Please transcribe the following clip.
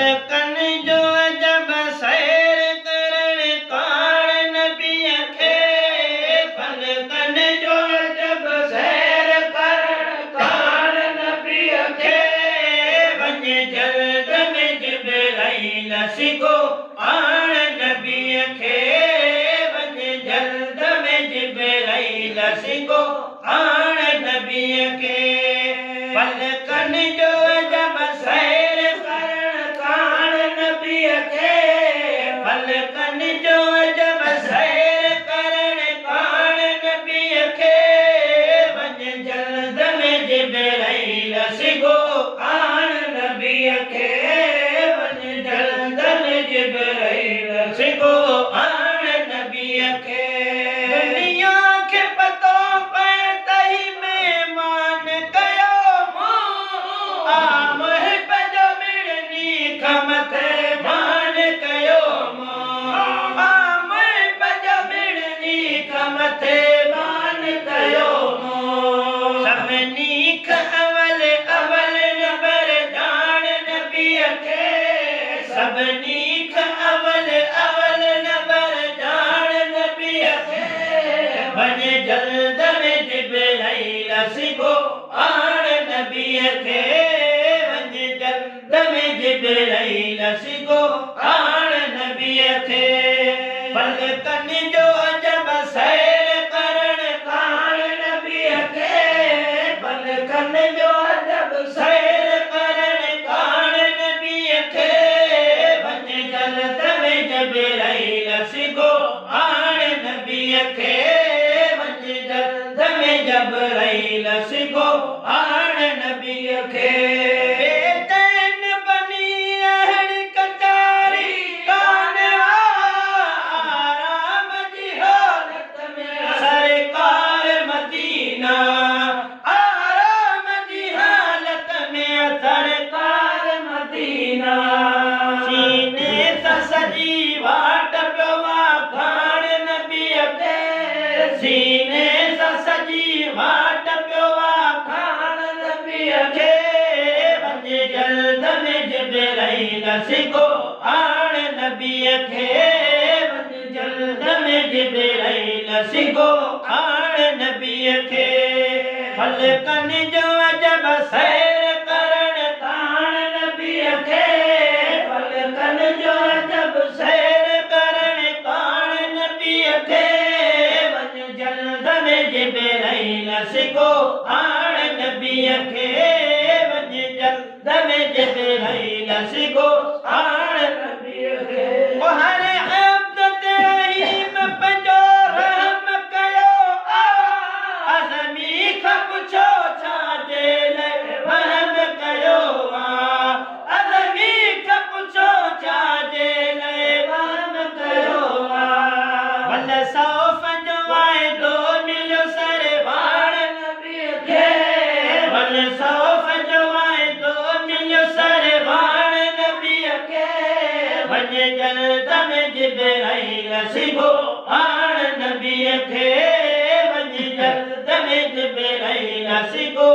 फलकन जो जब सैर करण कान नबीअ खे फलकन जो जब सैर करण कान नबीअ खे वञे जल्द में जिब्राईल सिको आण नबीअ खे वञे जल्द में जिब्राईल सिको आण नबीअ खे फलकन जो जब सैर करण कान नबीअ खे फलकन जो जब सैर करण कान नबीअ खे वञे जल्द में जिब्राईल सिको आण नबीअ खे वञे जल्द में जिब्राईल सिको आण नबीअ खे दुनिया खे पतो पए तही महिमान कयो मथे मान कयो मथे मान कयो सभिनी अवल अवल नबर जान नबीअ खे सभिनी अवल अवल नबर जान नबीअ खे वञे जल्द में जिब्राईल सिको आण नबीअ खे वञे जल्द में जिब्राईल सिको आण नबीअ खे फलकन जो जब सैर करण कान नबीअ खे फलकन जो जब सैर करण कान नबीअ खे वञे जल्द में जिब्राईल सिको आण नबीअ खे वञे जल्द में जिब्राईल सिको आण नबीअ खे सीने सां सजी वाट पियो खान नबीअ खे वञे जल्द में जिब्राईल सिको आण नबीअ खे वञे जल्द में जिब्राईल सिको आण नबीअ खे फलकन जो जब सैर करण कान नबीअ खे फलकन जो जब सैर करण कान नबीअ खे जल्द में जिब्राईल सिको आण नबीअ खे वञे जल्द में जिब्राईल सिको आण नबीअ खे हर अब्द ते रहीम पंहिंजो रहम कयो अज़मी खां पुछो छाजे लाइ वहम कयो अज़मी खां पुछो छाजे लाइ वहम कयो भल सौफ़ जो वाइदो मिलियो सरवाण नबीअ खे भल सौफ़ जो वाइदो मिलियो सरवाण नबीअ खे वञे जल्द में जिब्राईल सिको आण नबीअ खे वञे जल्द में जिब्राईल सिको